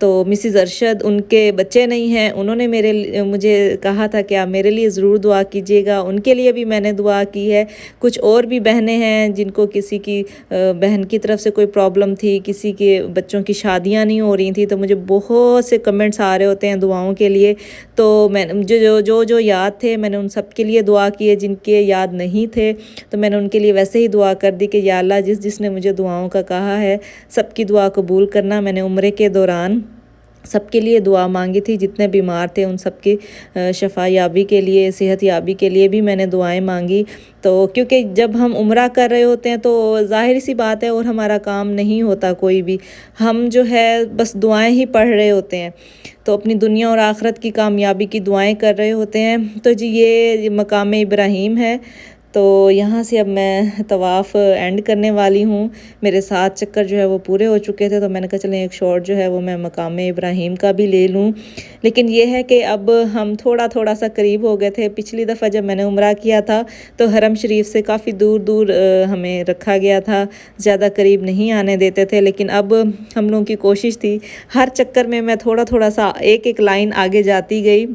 تو مسز ارشد ان کے بچے نہیں ہیں، انہوں نے مجھے کہا تھا کہ آپ میرے لیے ضرور دعا کیجیے گا، ان کے لیے بھی میں نے دعا کی ہے۔ کچھ اور بھی بہنیں ہیں جن کو کسی کی بہن کی طرف سے کوئی پرابلم تھی، کسی کے بچوں کی شادیاں نہیں ہو رہی تھیں، تو مجھے بہت سے کمنٹس آ رہے ہوتے ہیں دعاؤں کے لیے، تو میں جو یاد تھے میں نے ان سب کے لیے دعا کی ہے، جن کے یاد نہیں تھے تو میں نے ان کے لیے ویسے ہی دعا کر دی کہ یا اللہ جس نے مجھے دعاؤں کا کہا ہے سب کی دعا قبول کرنا۔ میں نے عمرے کے دوران سب کے لیے دعا مانگی تھی، جتنے بیمار تھے ان سب کی شفا یابی کے لیے، صحت یابی کے لیے بھی میں نے دعائیں مانگی۔ تو کیونکہ جب ہم عمرہ کر رہے ہوتے ہیں تو ظاہر سی بات ہے اور ہمارا کام نہیں ہوتا کوئی بھی، ہم جو ہے بس دعائیں ہی پڑھ رہے ہوتے ہیں، تو اپنی دنیا اور آخرت کی کامیابی کی دعائیں کر رہے ہوتے ہیں۔ تو جی یہ مقام ابراہیم ہے، تو یہاں سے اب میں طواف اینڈ کرنے والی ہوں۔ میرے 7 چکر جو ہے وہ پورے ہو چکے تھے، تو میں نے کہا چلیں ایک شارٹ جو ہے وہ میں مقام ابراہیم کا بھی لے لوں، لیکن یہ ہے کہ اب ہم تھوڑا سا قریب ہو گئے تھے۔ پچھلی دفعہ جب میں نے عمرہ کیا تھا تو حرم شریف سے کافی دور ہمیں رکھا گیا تھا، زیادہ قریب نہیں آنے دیتے تھے، لیکن اب ہم لوگوں کی کوشش تھی ہر چکر میں تھوڑا سا ایک لائن آگے جاتی گئی۔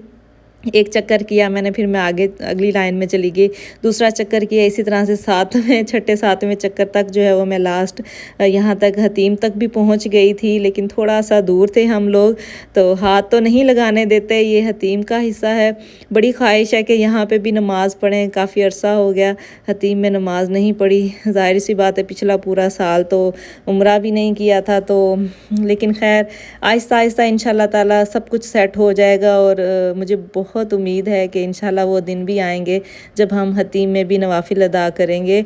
ایک چکر کیا میں نے، پھر میں آگے اگلی لائن میں چلی گئی، دوسرا چکر کیا، اسی طرح سے چھٹے ساتویں چکر تک جو ہے وہ میں لاسٹ یہاں تک حتیم تک بھی پہنچ گئی تھی، لیکن تھوڑا سا دور تھے ہم لوگ، تو ہاتھ تو نہیں لگانے دیتے، یہ حتیم کا حصہ ہے۔ بڑی خواہش ہے کہ یہاں پہ بھی نماز پڑھیں، کافی عرصہ ہو گیا حتیم میں نماز نہیں پڑھی، ظاہر سی بات ہے پچھلا پورا سال تو عمرہ بھی نہیں کیا تھا، تو لیکن خیر آہستہ انشاءاللہ تعالیٰ سب کچھ سیٹ ہو جائے گا، اور مجھے بہت امید ہے کہ انشاءاللہ وہ دن بھی آئیں گے جب ہم حتیم میں بھی نوافل ادا کریں گے۔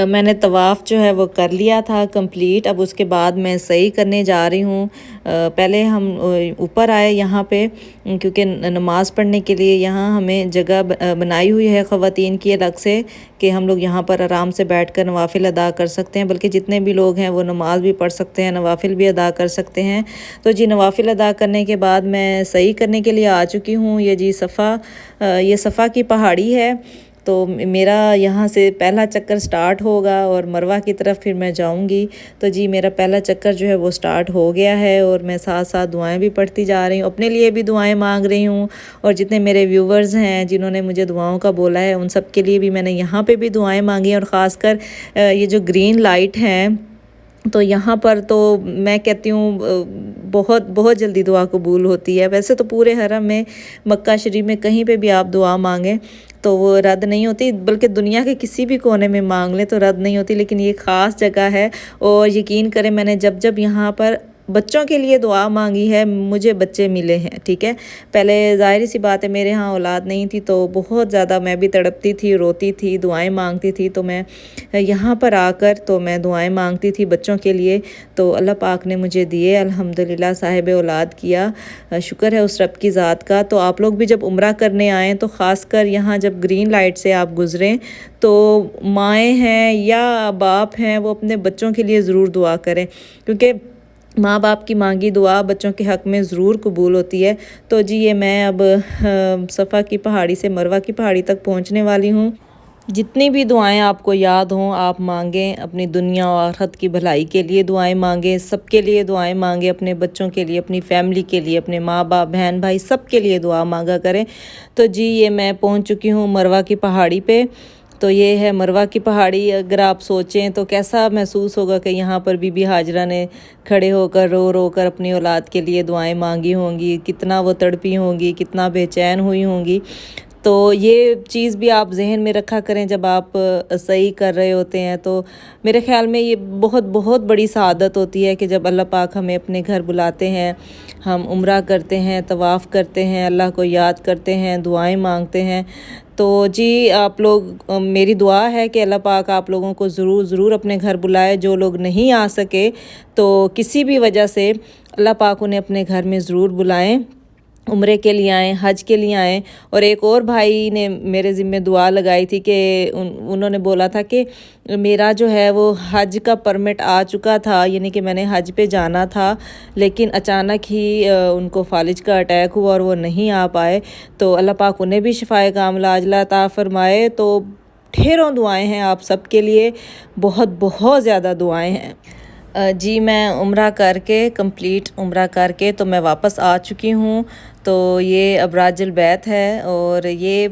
میں نے طواف جو ہے وہ کر لیا تھا کمپلیٹ، اب اس کے بعد میں سعی کرنے جا رہی ہوں۔ پہلے ہم اوپر آئے یہاں پہ کیونکہ نماز پڑھنے کے لیے یہاں ہمیں جگہ بنائی ہوئی ہے خواتین کی الگ سے، کہ ہم لوگ یہاں پر آرام سے بیٹھ کر نوافل ادا کر سکتے ہیں، بلکہ جتنے بھی لوگ ہیں وہ نماز بھی پڑھ سکتے ہیں، نوافل بھی ادا کر سکتے ہیں۔ تو جی نوافل ادا کرنے کے بعد میں سعی کرنے کے لیے آ چکی ہوں۔ یہ جی یہ صفا کی پہاڑی ہے، تو میرا یہاں سے پہلا چکر سٹارٹ ہوگا اور مروہ کی طرف پھر میں جاؤں گی۔ تو جی میرا پہلا چکر جو ہے وہ سٹارٹ ہو گیا ہے، اور میں ساتھ دعائیں بھی پڑھتی جا رہی ہوں، اپنے لیے بھی دعائیں مانگ رہی ہوں، اور جتنے میرے ویورز ہیں جنہوں نے مجھے دعاؤں کا بولا ہے ان سب کے لیے بھی میں نے یہاں پہ بھی دعائیں مانگی، اور خاص کر یہ جو گرین لائٹ ہیں تو یہاں پر تو میں کہتی ہوں بہت جلدی دعا قبول ہوتی ہے۔ ویسے تو پورے حرم میں مکہ شریف میں کہیں پہ بھی آپ دعا مانگیں تو وہ رد نہیں ہوتی، بلکہ دنیا کے کسی بھی کونے میں مانگ لیں تو رد نہیں ہوتی، لیکن یہ خاص جگہ ہے، اور یقین کریں میں نے جب یہاں پر بچوں کے لیے دعا مانگی ہے مجھے بچے ملے ہیں، ٹھیک ہے۔ پہلے ظاہر سی بات ہے میرے ہاں اولاد نہیں تھی تو بہت زیادہ میں بھی تڑپتی تھی، روتی تھی، دعائیں مانگتی تھی، تو میں یہاں پر آ کر تو میں دعائیں مانگتی تھی بچوں کے لیے، تو اللہ پاک نے مجھے دیے الحمدللہ، صاحب اولاد کیا، شکر ہے اس رب کی ذات کا۔ تو آپ لوگ بھی جب عمرہ کرنے آئیں تو خاص کر یہاں جب گرین لائٹ سے آپ گزریں تو مائیں ہیں یا باپ ہیں وہ اپنے بچوں کے لیے ضرور دعا کریں، کیونکہ ماں باپ کی مانگی دعا بچوں کے حق میں ضرور قبول ہوتی ہے۔ تو جی یہ میں اب صفا کی پہاڑی سے مروہ کی پہاڑی تک پہنچنے والی ہوں۔ جتنی بھی دعائیں آپ کو یاد ہوں آپ مانگیں، اپنی دنیا و آخرت کی بھلائی کے لیے دعائیں مانگیں، سب کے لیے دعائیں مانگیں، اپنے بچوں کے لیے، اپنی فیملی کے لیے، اپنے ماں باپ بہن بھائی سب کے لیے دعا مانگا کریں۔ تو جی یہ میں پہنچ چکی ہوں مروہ کی پہاڑی پہ، تو یہ ہے مروہ کی پہاڑی۔ اگر آپ سوچیں تو کیسا محسوس ہوگا کہ یہاں پر بی بی ہاجرہ نے کھڑے ہو کر رو کر اپنی اولاد کے لیے دعائیں مانگی ہوں گی، کتنا وہ تڑپی ہوں گی، کتنا بے چین ہوئی ہوں گی۔ تو یہ چیز بھی آپ ذہن میں رکھا کریں جب آپ سعی کر رہے ہوتے ہیں، تو میرے خیال میں یہ بہت بڑی سعادت ہوتی ہے کہ جب اللہ پاک ہمیں اپنے گھر بلاتے ہیں، ہم عمرہ کرتے ہیں، طواف کرتے ہیں، اللہ کو یاد کرتے ہیں، دعائیں مانگتے ہیں۔ تو جی آپ لوگ، میری دعا ہے کہ اللہ پاک آپ لوگوں کو ضرور اپنے گھر بلائے۔ جو لوگ نہیں آ سکے تو کسی بھی وجہ سے اللہ پاک انہیں اپنے گھر میں ضرور بلائیں، عمرے کے لیے آئیں، حج کے لیے آئیں۔ اور ایک اور بھائی نے میرے ذمہ دعا لگائی تھی کہ انہوں نے بولا تھا کہ میرا جو ہے وہ حج کا پرمٹ آ چکا تھا، یعنی کہ میں نے حج پہ جانا تھا، لیکن اچانک ہی ان کو فالج کا اٹیک ہوا اور وہ نہیں آ پائے، تو اللہ پاک انہیں بھی شفائے کاملہ عاجلہ عطا فرمائے۔ تو ڈھیروں دعائیں ہیں آپ سب کے لیے، بہت زیادہ دعائیں ہیں۔ جی میں عمرہ کر کے کمپلیٹ عمرہ کر کے تو میں واپس آ چکی ہوں. تو یہ ابراج البیت ہے اور یہ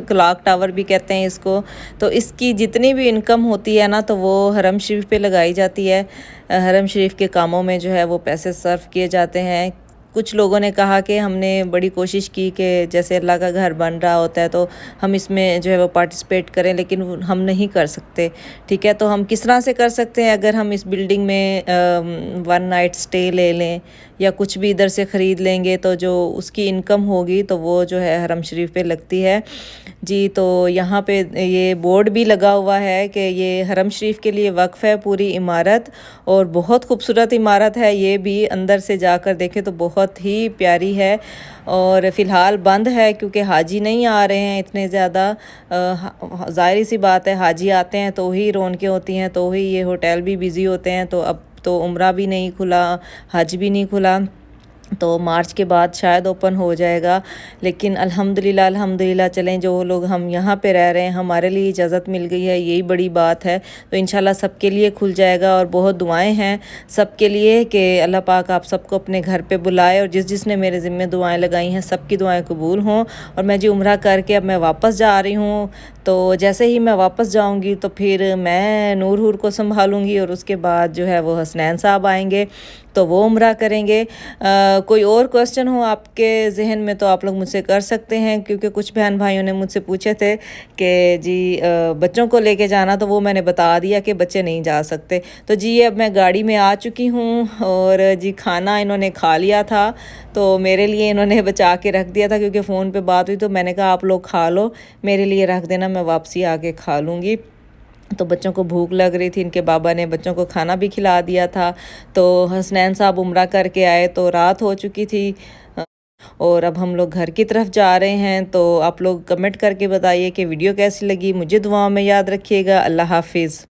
کلاک ٹاور بھی کہتے ہیں اس کو. تو اس کی جتنی بھی انکم ہوتی ہے نا تو وہ حرم شریف پہ لگائی جاتی ہے. حرم شریف کے کاموں میں جو ہے وہ پیسے صرف کیے جاتے ہیں. کچھ لوگوں نے کہا کہ ہم نے بڑی کوشش کی کہ جیسے اللہ کا گھر بن رہا ہوتا ہے تو ہم اس میں جو ہے وہ پارٹیسپیٹ کریں, لیکن ہم نہیں کر سکتے. ٹھیک ہے, تو ہم کس طرح سے کر سکتے ہیں؟ اگر ہم اس بلڈنگ میں 1 نائٹ سٹے لے لیں یا کچھ بھی ادھر سے خرید لیں گے تو جو اس کی انکم ہوگی تو وہ جو ہے حرم شریف پہ لگتی ہے. جی تو یہاں پہ یہ بورڈ بھی لگا ہوا ہے کہ یہ حرم شریف کے لیے وقف ہے پوری عمارت, اور بہت خوبصورت عمارت ہے یہ بھی. اندر سے جا کر دیکھیں تو بہت ہی پیاری ہے, اور فی الحال بند ہے کیونکہ حاجی نہیں آ رہے ہیں اتنے زیادہ. ظاہری سی بات ہے, حاجی آتے ہیں تو ہی رونقیں ہوتی ہیں, تو ہی یہ ہوٹل بھی بزی ہوتے ہیں. تو اب تو عمرہ بھی نہیں کھلا, حج بھی نہیں کھلا, تو مارچ کے بعد شاید اوپن ہو جائے گا. لیکن الحمدللہ چلیں, جو لوگ ہم یہاں پہ رہ رہے ہیں ہمارے لیے اجازت مل گئی ہے, یہی بڑی بات ہے. تو انشاءاللہ سب کے لیے کھل جائے گا, اور بہت دعائیں ہیں سب کے لیے کہ اللہ پاک آپ سب کو اپنے گھر پہ بلائے, اور جس نے میرے ذمہ دعائیں لگائی ہیں سب کی دعائیں قبول ہوں. اور میں جی عمرہ کر کے اب میں واپس جا رہی ہوں. تو جیسے ہی میں واپس جاؤں گی تو پھر میں نور ہور کو سنبھالوں گی, اور اس کے بعد جو ہے وہ حسنین صاحب آئیں گے تو وہ عمرہ کریں گے. کوئی اور کوسچن ہو آپ کے ذہن میں تو آپ لوگ مجھ سے کر سکتے ہیں, کیونکہ کچھ بہن بھائیوں نے مجھ سے پوچھے تھے کہ جی بچوں کو لے کے جانا, تو وہ میں نے بتا دیا کہ بچے نہیں جا سکتے. تو جی اب میں گاڑی میں آ چکی ہوں, اور جی کھانا انہوں نے کھا لیا تھا تو میرے لیے انہوں نے بچا کے رکھ دیا تھا, کیونکہ فون پہ بات ہوئی تو میں نے کہا آپ لوگ کھا لو, میرے لیے رکھ دینا, میں واپسی آ کے کھا لوں گی. تو بچوں کو بھوک لگ رہی تھی, ان کے بابا نے بچوں کو کھانا بھی کھلا دیا تھا. تو حسنین صاحب عمرہ کر کے آئے تو رات ہو چکی تھی, اور اب ہم لوگ گھر کی طرف جا رہے ہیں. تو آپ لوگ کمنٹ کر کے بتائیے کہ ویڈیو کیسی لگی. مجھے دعاؤں میں یاد رکھیے گا. اللہ حافظ.